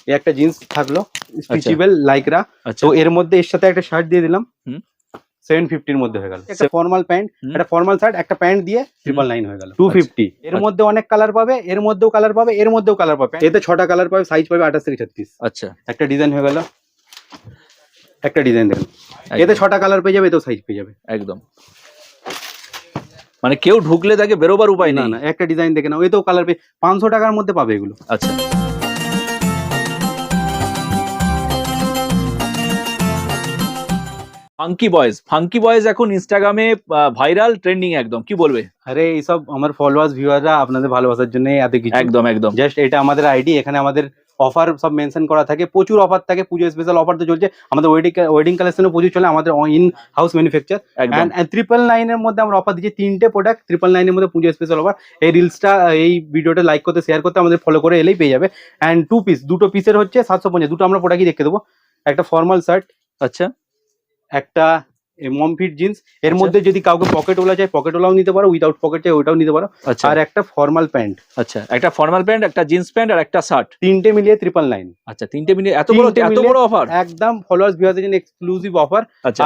এই একটা জিন্স থাকলো স্ট্রেচেবল লাইকরা। তো এর মধ্যে এর সাথে একটা শার্ট দিয়ে দিলাম, 750 এর মধ্যে হয়ে গেল। একটা ফর্মাল প্যান্ট, একটা ফর্মাল শার্ট, একটা প্যান্ট দিয়ে 999 হয়ে গেল 250। এর মধ্যে অনেক কালার পাবে, এর মধ্যেও কালার পাবে, এর মধ্যেও কালার পাবে। এতে 6টা কালার পাবে, সাইজ পাবে 28 থেকে 36। আচ্ছা, একটা ডিজাইন হয়ে গেল, একটা ডিজাইন দেখুন, এতে 6টা কালার পেয়ে যাবে, এতেও সাইজ পেয়ে যাবে। একদম মানে কেউ ঢুকলে তাকে বেরোবার উপায় নেই। না, একটা ডিজাইন দেখে নাও, এতেও কালার পেয়ে 500 টাকার মধ্যে পাবে এগুলো। আচ্ছা, ফাঙ্কি বয়েজ এখন ইনস্টাগ্রামে ভাইরাল, ট্রেন্ডিং একদম, কি বলবে? আরে এইসব আমার ফলোয়ার্স ভিউয়াররা আপনাদের ভালোবাসার জন্য এত কিছু। একদম একদম, জাস্ট এটা আমাদের আইডি, এখানে আমাদের অফার সব মেনশন করা থাকে, প্রচুর অফার থাকে, পুজো স্পেশাল অফার তো চলছে, আমাদের ওয়েডিং কালেকশনও প্রচুর চলে, আমাদের ইন হাউস ম্যানুফ্যাকচার। এন্ড 999 এর মধ্যে আমরা অফার দিচ্ছি 3টে প্রোডাক্ট 999 এর মধ্যে পুজো স্পেশাল অফার। এই রিলসটা, এই ভিডিওটা লাইক করতে, শেয়ার করতে, আমাদের ফলো করে এলেই পেয়ে যাবে। এন্ড দুটো পিসের হচ্ছে 750, দুটো আমরা প্রোডাক্টই দেখে দেবো। একটা ফর্মাল শার্ট, আচ্ছা, একটা মম ফিট জিন্স, এর মধ্যে যদি কাউকে পকেট ওলা চাই পকেট ওলাও নিতে পারো, উইদাউট পকেট চাই ওটাও নিতে পারো। আর একটা ফর্মাল প্যান্ট, আচ্ছা, একটা ফর্মাল প্যান্ট, একটা জিন্স প্যান্ট আর একটা শার্ট, 3টে মিলিয়ে 999। আচ্ছা, 3টে মিলিয়ে এত বড় অফার, একদম ফলোয়ার্স ভিউয়ারদের জন্য এক্সক্লুসিভ অফার। আচ্ছা,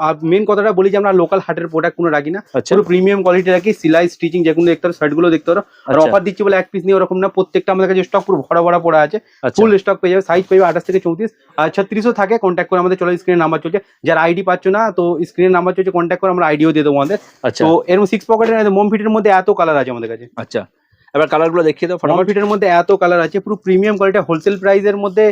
আর মেন কথাটা বলি যে আমরা লোকাল হাটের প্রোডাক্ট কোনো রাখি না, পুরো প্রিমিয়াম কোয়ালিটি রাখি, সেলাই স্টিচিং যেগুলো দেখতে পারো, শার্টগুলো দেখতে পারো। আর অফার দিচ্ছি বলে এক পিস নিয়ে ওরকম না, প্রত্যেকটা আমাদের কাছে স্টক পুরো ভরা পড়া আছে, ফুল স্টক পেয়ে যাবে। সাইজ পেয়ে যাবে 28 থেকে 34 আর 36ও থাকে। কন্ট্যাক্ট করে আমাদের, চলো স্ক্রিনে নাম্বার চলছে, যার আইডি পাচ্ছ না তো স্ক্রিনে নাম্বার চলছে, কন্ট্যাক্ট করে আমরা আইডিও দিয়ে দেবো আমাদের। তো এরকম 6 পকেটের মম ফিটের মধ্যে এত কালার আছে আমাদের কাছে। আচ্ছা, এবার কালারগুলো দেখিয়ে দাও। মম ফিটের মধ্যে এত কালার আছে, পুরো প্রিমিয়াম কোয়ালিটি, হোলসেল প্রাইসের মধ্যে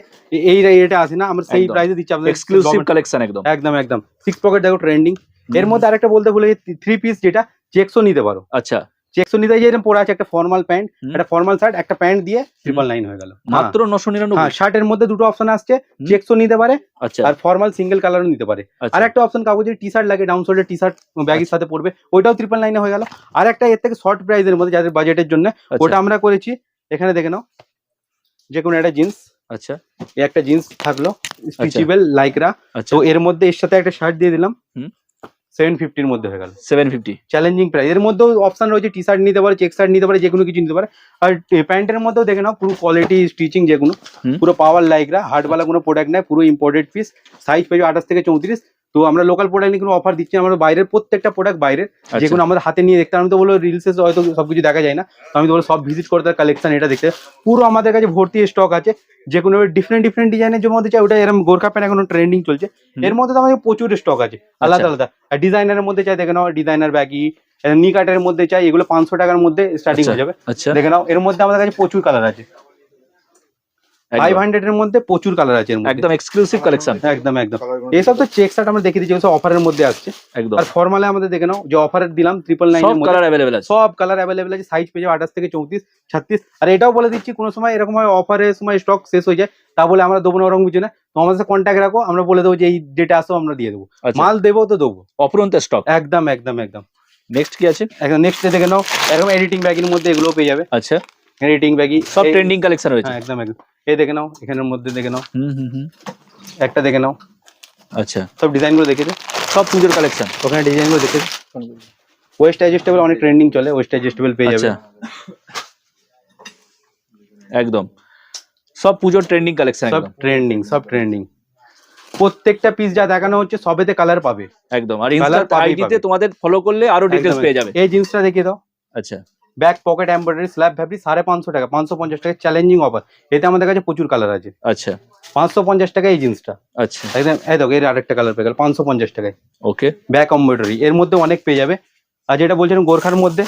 এই রেটে আসে না, আমরা সেই প্রাইসে দিচ্ছি আপনাদের, এক্সক্লুসিভ কালেকশন একদম একদম একদম। 6 পকেট দেখো ট্রেন্ডিং। এর মধ্যে আরেকটা বলতে ভুলে, 3 পিস যেটা চেকসও নিতে পারো। আচ্ছা, চেকসও নিতে যেরকম পড়া আছে, একটা ফর্মাল প্যান্ট, একটা ফর্মাল শার্ট, একটা প্যান্ট দিয়ে 999 হয়ে গেল মাত্র 999। হ্যাঁ, শার্টের মধ্যে দুটো অপশন আসছে, চেকসও নিতে পারে, আচ্ছা, আর ফর্মাল সিঙ্গেল কালারও নিতে পারে। আর একটা অপশন কাউকে যদি টি শার্ট লাগে, ডাউন শোল্ডার টি শার্ট ব্যাগের সাথে পড়বে, ওইটাও 999 হয়ে গেল। আর একটা এর থেকে শর্ট প্রাইসের মধ্যে যাদের বাজেটের জন্য, ওটা আমরা করেছি, এখানে দেখে নাও, যে কোনো একটা জিন্স। আচ্ছা, এই একটা জিন্স থাকলো স্ট্রেচেবল লাইকরা। তো এর মধ্যে এর সাথে একটা শার্ট দিয়ে দিলাম, 750 এর মধ্যে হয়ে গেল 750। Challenging price. এর মধ্যেও অপশন রয়েছে, টি শার্ট নিতে পারে, চেক শার্ট নিতে পারে, যে কোনো কিছু নিতে পারে। আর প্যান্টের মধ্যেও দেখে নাও, পুরো কোয়ালিটি স্টিচিং, যেগুলো পুরো পাওয়ার লাইকরা, হার্ডওয়ালা কোনো প্রোডাক্ট নেই, পুরো ইম্পোর্টেড পিস। সাইজ পেয়ে 28 থেকে 34। তো আমরা লোকাল প্রোডাক্ট নিয়ে কোনো অফার দিচ্ছি, আমরা বাইরের প্রত্যেকটা প্রোডাক্ট বাইরের, যেগুলো আমাদের হাতে নিয়ে দেখতে। আমি তো বলবো রিলসে হয়তো সবকিছু দেখা যায় না, তো আমি তো বলবো সব ভিজিট করে তার কালেকশন এটা দেখতে। পুরো আমাদের কাছে ভর্তি স্টক আছে, যে কোনো ডিফারেন্ট ডিজাইনের যে মধ্যে চাই, ওটা এরকম গোর্খা প্যান্ট এখন ট্রেন্ডিং চলছে, এর মধ্যে তো আমাদের প্রচুর স্টক আছে আলাদা আলাদা। আর ডিজাইনারের মধ্যে চাই, দেখে নাও, ডিজাইনার ব্যাগি নি কাটের মধ্যে চাই, এগুলো 500 টাকার মধ্যে স্টার্টিং হয়ে যাবে। দেখে নাও, এর মধ্যে আমাদের কাছে প্রচুর কালার আছে, 500 এর মধ্যে প্রচুর কালার আছে, একদম এক্সক্লুসিভ কালেকশন। একদম একদম। এইসব তো চেক শার্ট আমরা দেখে দিচ্ছি, সব অফারের মধ্যে আসছে একদম। আর ফর্মালে আমাদের দেখে নাও, যে অফার দিলাম 999 এর মধ্যে, কালার अवेलेबल আছে, সব কালার अवेलेबल আছে। সাইজ পেয়ে যাবে 28 থেকে 34 36। আর এটাও বলে দিচ্ছি, কোনো সময় এরকম হয় অফারের সময় স্টক শেষ হয়ে যায়, তা বলে আমরা দেবো না, ওরকম কিছু না। তো আমাদের সাথে কন্ট্যাক্ট রাখো, আমরা বলে দেবো যে এই ডেটে আসো, আমরা দিয়ে দেবো, মাল দেবো তো দেবো, অপরন্ত স্টক। একদম একদম একদম। নেক্সট কি আছে? একদম নেক্সট দেখে নাও, এরকম এডিটিং ব্যাগের মধ্যে এগুলো পেয়ে যাবে। আচ্ছা, এডিটিং ব্যাগই সব ট্রেন্ডিং কালেকশন রয়েছে, একদম একদম। এই দেখে নাও, এখানের মধ্যে দেখে নাও, একটা দেখে নাও। আচ্ছা, সব ডিজাইনগুলো দেখে দে, সব পুজোর কালেকশন, ওখানে ডিজাইনগুলো দেখে দে। ওয়েস্ট অ্যাডজাস্টেবল অনেক ট্রেন্ডিং চলে, ওয়েস্ট অ্যাডজাস্টেবল পেয়ে যাবে। একদম সব পুজোর ট্রেন্ডিং কালেকশন, সব ট্রেন্ডিং। প্রত্যেকটা পিস যা দেখানো হচ্ছে সবেতে কালার পাবে একদম। আর ইনস্টা আইডিতে তোমাদের ফলো করলে আরো ডিটেইলস পেয়ে যাবে। এই জিন্সটা দেখিয়ে দাও। আচ্ছা, back pocket embroidery slab fabric, 550 টাকা, 550 টাকা চ্যালেঞ্জিং অফার। এতে আমাদের কাছে প্রচুর কালার আছে। আচ্ছা, 550 টাকা এই জিন্সটা। আচ্ছা, একদম। এই দেখো, এর আরেকটা কালার পেয়ে গেল 550 টাকায়। ওকে, ব্যাক এমব্রয়ডারি, এর মধ্যে অনেক পেয়ে যাবে। আর যেটা বলছিলাম গোর্খার মধ্যে,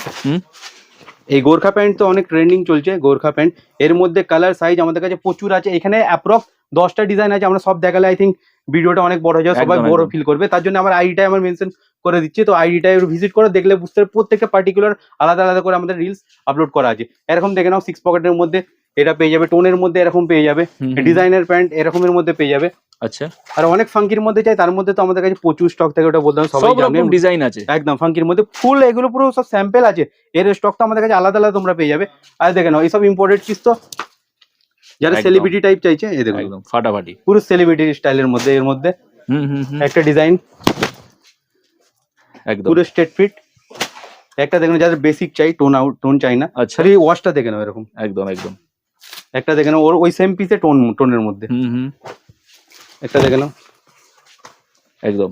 এই গোর্খা প্যান্ট তো অনেক ট্রেন্ডিং চলছে, গোর্খা প্যান্ট। এর মধ্যে কালার সাইজ আমাদের কাছে প্রচুর আছে, এখানে অ্যাপ্রক্স 10টা ডিজাইন আছে। আমরা সব দেখালে আই থিঙ্ক ভিডিওটা অনেক বড় হয়ে যাবে, সবাই বড় ফিল করবে, তার জন্য আমার আইডিটা আমার মেনশন করে দিচ্ছি। তো আইডিটা একটু ভিজিট করে দেখলে বুঝতে পারবে, প্রত্যেকটা পার্টিকুলার আলাদা আলাদা করে আমাদের রিলস আপলোড করা আছে। এরকম দেখে নাও, 6 পকেটের মধ্যে এটা পেয়ে যাবে, টোনের মধ্যে এরকম পেয়ে যাবে, ডিজাইনের প্যান্ট এরকমের মধ্যে পেয়ে যাবে। আচ্ছা, আর অনেক ফাঙ্কির মধ্যে চাই, তার মধ্যে তো আমাদের কাছে প্রচুর স্টক থাকে, ওটা বলতে সব রকম ডিজাইন আছে, একদম ফাঙ্কির মধ্যে ফুল, এগুলো পুরো সব স্যাম্পল আছে, এর স্টক তো আমাদের কাছে আলাদা আলাদা তোমরা পেয়ে যাবে। আর দেখে নাও, এইসব ইম্পোর্টেড পিস, তো যারা সেলিব্রিটি টাইপ চাইছে, এই দেখো একদম ফাটাফাটি, পুরো সেলিব্রিটি স্টাইলের মধ্যে। এর মধ্যে একটা ডিজাইন একদম পুরো স্ট্রেট ফিট। একটা দেখুন, যাদের বেসিক চাই, টোন চাই না, আচ্ছা, ওয়াশটা দেখে নাও এরকম, একদম একদম। একটা দেখে নাও, ওই সেম পিসে টোনের মধ্যে। একটা দেখে নাও, একদম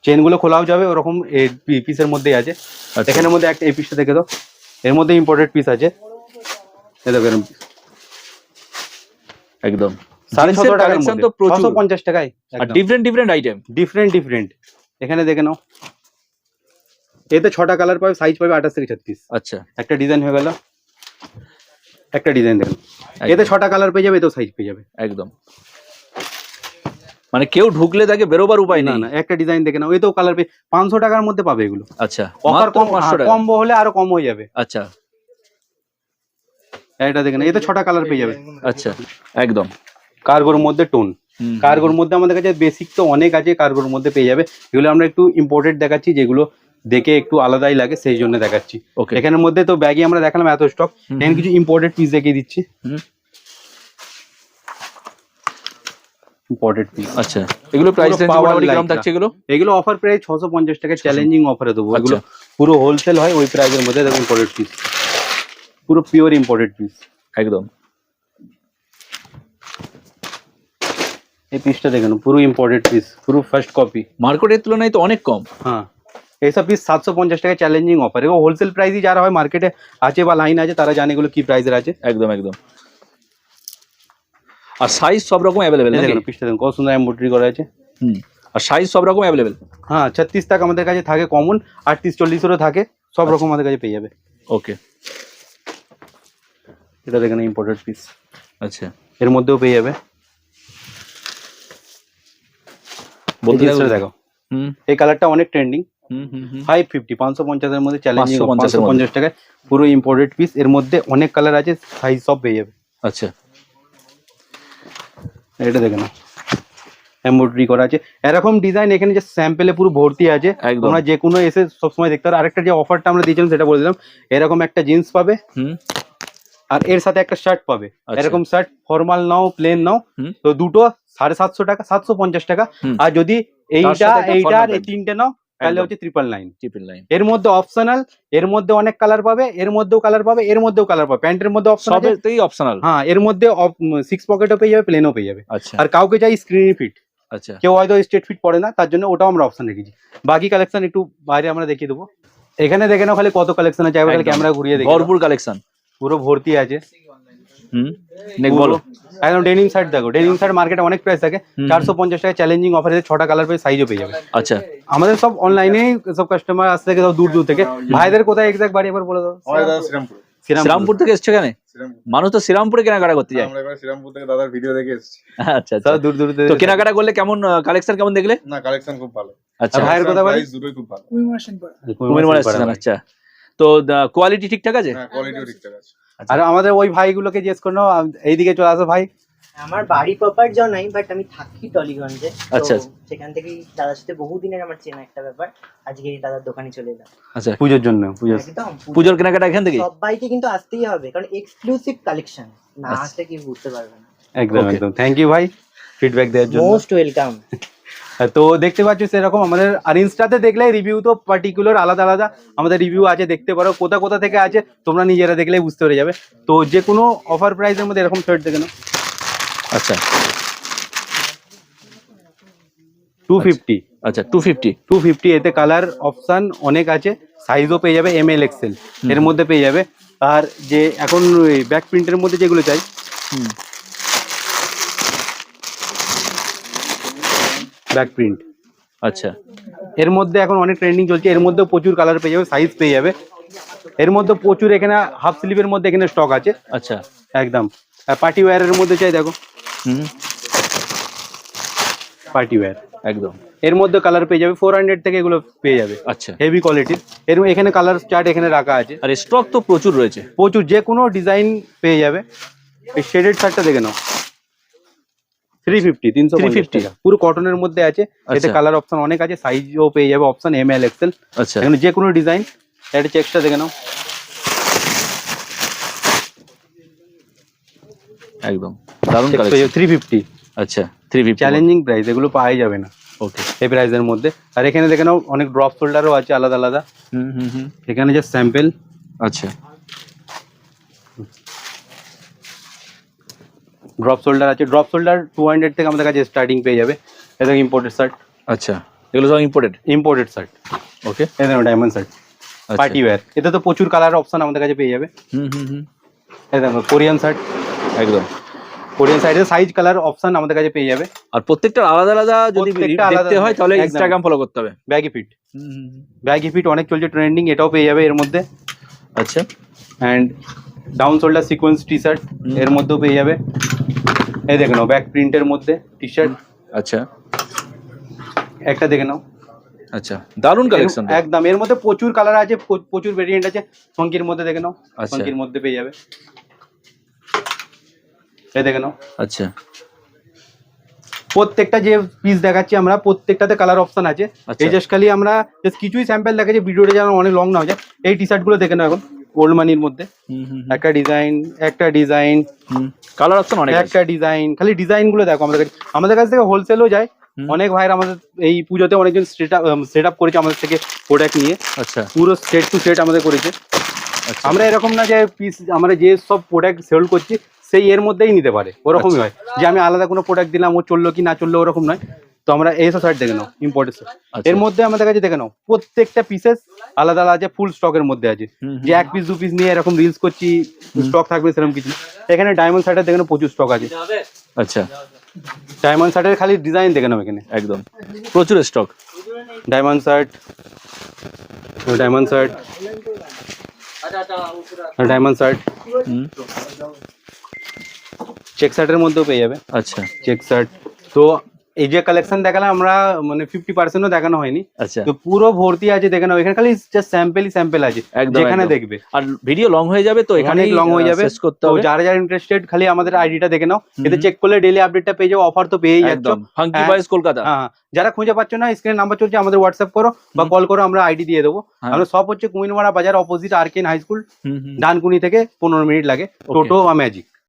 চেন গুলো খোলাও যাবে, ওরকম পিসের মধ্যেই আছে। এখানের মধ্যে একটা এই পিসটা দেখে দাও, এর মধ্যে ইম্পোর্টেড পিস আছে। একদম 750 টাকার মধ্যে, তো প্রচুর, 650 টাকায়। আর ডিফারেন্ট আইটেম, ডিফারেন্ট। এখানে দেখে নাও, এতে 6টা কালার পাবে, সাইজ পাবে 28 থেকে 36। আচ্ছা, একটা ডিজাইন হয়ে গেল, একটা ডিজাইন দেখুন, এতে 6টা কালার পেয়ে যাবে, এতেও সাইজ পেয়ে যাবে। একদম মানে কেউ ঢুকলে তাকে বেরোবার উপায় নেই। না, একটা ডিজাইন দেখে নাও, এতেও কালার পেয়ে 500 টাকার মধ্যে পাবে এগুলো। আচ্ছা, অফার কম হলে আরো কম হয়ে যাবে। আচ্ছা, এটা দেখে নাও, এতে 6টা কালার পেয়ে যাবে। আচ্ছা, একদম কার্গোর মধ্যে টোন, কার্গোর মধ্যে আমাদের কাছে বেসিক তো অনেক আছে, কার্গোর মধ্যে পেয়ে যাবে। এগুলো আমরা একটু ইম্পোর্টেড দেখাচ্ছি, যেগুলো দেখে একটু আলাদাই লাগে, সেই জন্য দেখাচ্ছি। এখানের মধ্যে তো ব্যাগই আমরা দেখালাম এত স্টক, এখানে কিছু ইম্পোর্টেড পিস দেখিয়ে দিচ্ছি। ইম্পোর্টেড পিস, আচ্ছা, এগুলো প্রাইস রেঞ্জ মোটামুটি কেমন থাকছে? এগুলো অফার প্রাইস 650 টাকা, চ্যালেঞ্জিং অফারে দেবো। এগুলো পুরো হোলসেল হয়, ওই প্রাইসের মধ্যে দেখুন। ইম্পোর্টেড পিস, পুরো পিওর ইম্পোর্টেড পিস একদম। এই পিসটা দেখুন, পুরো ইম্পোর্টেড পিস, পুরো ফার্স্ট কপি। মার্কেটের তুলনায় তো অনেক কম। হ্যাঁ, এইসব পিস 750 টাকা, চ্যালেঞ্জিং অফার। এগুলো হোলসেল প্রাইসই যারা হয় মার্কেটে আছে বা লাইন আছে, তারা জানে এগুলো কি প্রাইসের আছে। একদম। আর সাইজ সব রকম অ্যাভেলেবেল। দেখুন পিসটা দেখুন, কত সুন্দর এমব্রয়ডারি করা আছে। আর সাইজ সব রকম অ্যাভেলেবেল। হ্যাঁ, 36 টাকা আমাদের কাছে থাকে কমন, 38, 40-এরও থাকে, সব রকম আমাদের কাছে পেয়ে যাবে। ওকে, এটা দেখেন ইম্পোর্টেড পিস। আচ্ছা, এর মধ্যেও পেয়ে যাবে। বলতে দেখো, এই কালারটা অনেক ট্রেন্ডিং। 550, 550 এর মধ্যে, চ্যালেঞ্জিং 550 টাকায় পুরো ইম্পোর্টেড পিস। এর মধ্যে অনেক কালার আছে, সাইজ সব পেয়ে যাবে। আচ্ছা, এটা দেখে নাও, এমব্রয়ডারি করা আছে, এরকম ডিজাইন এখানে যে স্যাম্পলে পুরো ভর্তি আছে। তোমরা যে কোনো এসে সবসময় দেখতে পারো। আরেকটা যে অফারটা আমরা দিয়েছিলাম সেটা বলে দিলাম, এরকম একটা জিন্স পাবে, আর এর সাথে একটা শার্ট পাবে। এরকম শার্ট ফর্মাল নাও, প্লেন নাও, তো দুটো 750 টাকা, 750 টাকা। আর যদি এইটা আর এই তিনটে নাও, তাহলে হচ্ছে 999। এর মধ্যে অপশনাল, এর মধ্যে অনেক কালার পাবে, এর মধ্যেও কালার পাবে, এর মধ্যেও কালার পাবে। প্যান্টের মধ্যে অপশনাল। হ্যাঁ, এর মধ্যে 6 পকেটও পেয়ে যাবে, প্লেনও পেয়ে যাবে। আর কাউকে চাই স্ক্রিন ফিট, আচ্ছা, কেউ হয়তো স্ট্রেট ফিট পড়ে না, তার জন্য ওটাও আমরা অপশন রেখেছি। বাকি কালেকশন একটু বাইরে আমরা দেখিয়ে দেবো। এখানে দেখে নাও খালি কত কালেকশন আছে, খালি ক্যামেরা ঘুরিয়ে দেখি, ভরপুর কালেকশন, পুরো ভর্তি আছে। বলো, একদম ডেনিম শার্ট দেখো, ডেনিম শার্ট মার্কেটে অনেক প্রাইস থাকে, 450 টাকা, চ্যালেঞ্জিং অফারে 6টা কালার পেয়ে, সাইজও পেয়ে যাবে। আচ্ছা, আমাদের সব অনলাইনে সব কাস্টমার আসতে থেকে দূর থেকে। ভাইদের কোথায় এক্সাক্ট বাড়ি একবার বলে দাও। শ্রীরামপুর থেকে এসছো কেন? মানুষ তো শ্রীরামপুরে কেনাকাটা করতে যায়। আমরা এবার শ্রীরামপুর থেকে দাদার ভিডিও দেখে এসেছি। আচ্ছা, দূর তো কেনাকাটা করলে কেমন কালেকশন কেমন দেখলে? না, কালেকশন খুব ভালো। আচ্ছা, ভাইয়ের কথা বলি, দুটোই খুব ভালো। আচ্ছা, তো কোয়ালিটি ঠিকঠাক আছে? হ্যাঁ, কোয়ালিটিও ঠিকঠাক আছে। আর আমাদের ওই ভাইগুলোকে জিজ্ঞেস করো, এইদিকে চলে আসো ভাই। আমার বাড়ি প্রপার জনাই, বাট আমি থাকি টলিগঞ্জে। আচ্ছা, সেখান থেকেই দাদার সাথে বহুদিনের আমার চেনা একটা ব্যাপার। আজকে এই দাদার দোকানে চলে এলাম। আচ্ছা, পুজোর জন্য, একদম পুজোর কেনাকাটা এখান থেকে সবাইকে কিন্তু আসতেই হবে, কারণ এক্সক্লুসিভ কালেকশন, না আসলে কি বুঝতে পারবে না। একদম থ্যাংক ইউ ভাই ফিডব্যাক দেওয়ার জন্য। Most welcome. তো দেখতে পাচ্ছ সেরকম আমাদের, আর ইনস্টাতে দেখলে রিভিউ তো পার্টিকুলার আলাদা আমাদের রিভিউ আছে, দেখতে পারো কোথা থেকে আছে, তোমরা নিজেরা দেখলেই বুঝতে পেরে যাবে। তো যে কোনো অফার প্রাইসের মধ্যে এরকম শার্ট দেখে নাও। আচ্ছা, 250। আচ্ছা, 250। এতে কালার অপশন অনেক আছে, সাইজও পেয়ে যাবে, ML XL এর মধ্যে পেয়ে যাবে। আর যে এখন ব্যাক প্রিন্টের মধ্যে যেগুলো চাই, ব্যাক প্রিন্ট, আচ্ছা, এর মধ্যে এখন অনেক ট্রেন্ডিং চলছে, এর মধ্যে প্রচুর কালার পেয়ে যাবে, সাইজ পেয়ে যাবে। এর মধ্যে প্রচুর, এখানে হাফ স্লিভের মধ্যে এখানে স্টক আছে। আচ্ছা, একদম পার্টি ওয়্যারের মধ্যে চাই, দেখো পার্টি ওয়্যার একদম। এর মধ্যে কালার পেয়ে যাবে, 400 থেকে এগুলো পেয়ে যাবে। আচ্ছা, হেভি কোয়ালিটির। এর এখানে কালার চার্ট এখানে রাখা আছে, আর স্টক তো প্রচুর রয়েছে, প্রচুর, যে কোনো ডিজাইন পেয়ে যাবে। এই শেডেড শার্টটা দেখে নাও, 350 টাকা, পুরো কটনের মধ্যে আছে। এতে কালার অপশন অনেক আছে, সাইজও পেয়ে যাবে অপশন ML XL। আচ্ছা, এখানে যে কোনো ডিজাইন। একটা চেকসটা দেখে নাও, একদম দারুণ কালেকশন। 350। আচ্ছা, 350 চ্যালেঞ্জিং প্রাইস, এগুলো পাওয়াই যাবে না ওকে এই প্রাইসের মধ্যে। আর এখানে দেখে নাও অনেক ড্রপ শোল্ডারও আছে আলাদা। এখানে যে স্যাম্পল। আচ্ছা, ড্রপ শোল্ডার আছে, ড্রপ শোল্ডার 200 থেকে আমাদের কাছে স্টার্টিং পেয়ে যাবে। এটা ইম্পোর্টেড শার্ট, আচ্ছা এগুলো সব ইম্পোর্টেড। ইম্পোর্টেড শার্ট, ওকে এটা ডায়মন্ড শার্ট, পার্টি ওয়্যার। এতে তো প্রচুর কালার অপশন আমাদের কাছে পেয়ে যাবে। হুম এই দেখো কোরিয়ান শার্ট, একদম কোরিয়ান শার্টের সাইজ কালার অপশন আমাদের কাছে পেয়ে যাবে। আর প্রত্যেকটা আলাদা আলাদা যদি প্রত্যেকটা আলাদা দেখতে হয় তাহলে একদম। ইনস্টাগ্রাম ফলো করতে হবে। ব্যাগি ফিট, ব্যাগি ফিট অনেক চলছে ট্রেন্ডিং, এটাও পেয়ে যাবে এর মধ্যে। আচ্ছা and down shoulder sequence T shirt এর মধ্যেও পেয়ে যাবে। এই দেখে নাও ব্যাক প্রিন্টের মধ্যে টি শার্ট, আচ্ছা একটা দেখে নাও। আচ্ছা দারুন কালেকশন। একদম এর মধ্যে প্রচুর কালার আছে, প্রচুর ভেরিয়েন্ট আছে। ফঙ্কির মধ্যে দেখে নাও, আচ্ছা। ফঙ্কির মধ্যে পেয়ে যাবে। এই দেখে নাও, আচ্ছা প্রত্যেকটা যে পিস দেখাচ্ছি আমরা প্রত্যেকটাতে কালার অপশন আছে। আচ্ছা। এই জাস্ট খালি আমরা জাস্ট কিছুই স্যাম্পল দেখাচ্ছি, ভিডিওটা যেন অনেক লং না হয়ে যায়। এই টি শার্ট গুলো দেখে নাও এখন ওল্ড মানির মধ্যে, একটা ডিজাইন কালার অপশন অনেক আছে। একটা ডিজাইন, খালি ডিজাইন গুলো দেখো। আমাদের কাছ থেকে হোলসেলও যায়। অনেক ভাইরা আমাদের এই পুজোতে অনেকজন সেট আপ করেছে আমাদের থেকে প্রোডাক্ট নিয়ে, আচ্ছা পুরো সেট টু সেট আমাদের করেছে। আচ্ছা আমরা এরকম না যে পিস, আমরা যে সব প্রোডাক্ট সেল করছি সেই এর মধ্যেই নিতে পারে, ওরকমই হয় যে আমি আলাদা কোনো প্রোডাক্ট দিলাম ও চললো কি না চললো ওরকম নয়। তো আমরা এইসব শার্ট দেখে নাও ইম্পোর্টেড শার্ট, আচ্ছা। এর মধ্যে আমাদের কাছে দেখে নাও প্রত্যেকটা পিসেস আলাদা আলাদা আছে, ফুল স্টকের মধ্যে আছে। যে এক পিস দু পিস নিয়ে এরকম রিলস করছি স্টক থাকবে সেরকম কিছু না। এখানে ডায়মন্ড শার্টের দেখে নাও প্রচুর স্টক আছে। আচ্ছা ডায়মন্ড শার্টের খালি ডিজাইন দেখে নাও এখানে, একদম প্রচুর stock. Diamond shirt, diamond shirt, diamond shirt, check শার্টের মধ্যেও পেয়ে যাবে। আচ্ছা চেক শার্ট। তো এই যে কালেকশন দেখালাম আমরা, মানে 50%ও দেখানো হয়নি, আচ্ছা তো পুরো ভর্তি আছে দেখে নাও। এখানে খালি জাস্ট স্যাম্পল আছে একদম, যেখানে একদম। দেখবে। আর ভিডিও লং হয়ে যাবে তো এখানে অনেক লং হয়ে যাবে, শেষ করতে তো হবে। যারা যারা ইন্টারেস্টেড খালি আমাদের আইডিটা দেখে নাও, এতে চেক করলে ডেইলি আপডেটটা পেয়ে যাও, অফার তো পেয়েই যাচ্ছ। একদম ফাঙ্কি হ্যাঁ। বয়েজ কলকাতা। হ্যাঁ, যারা খুঁজে পাচ্ছ না স্ক্রিনে নাম্বার চলছে, আমাদের হোয়াটসঅ্যাপ করো বা কল করো, আমরা আইডি দিয়ে দেবো। হ্যাঁ। আমরা সব হচ্ছে কুমিনমারা বাজার অপোজিট আরকেন হাই স্কুল, হুম ডানকুনি থেকে 15 মিনিট লাগে, Okay. টোটো বা ম্যাজিক।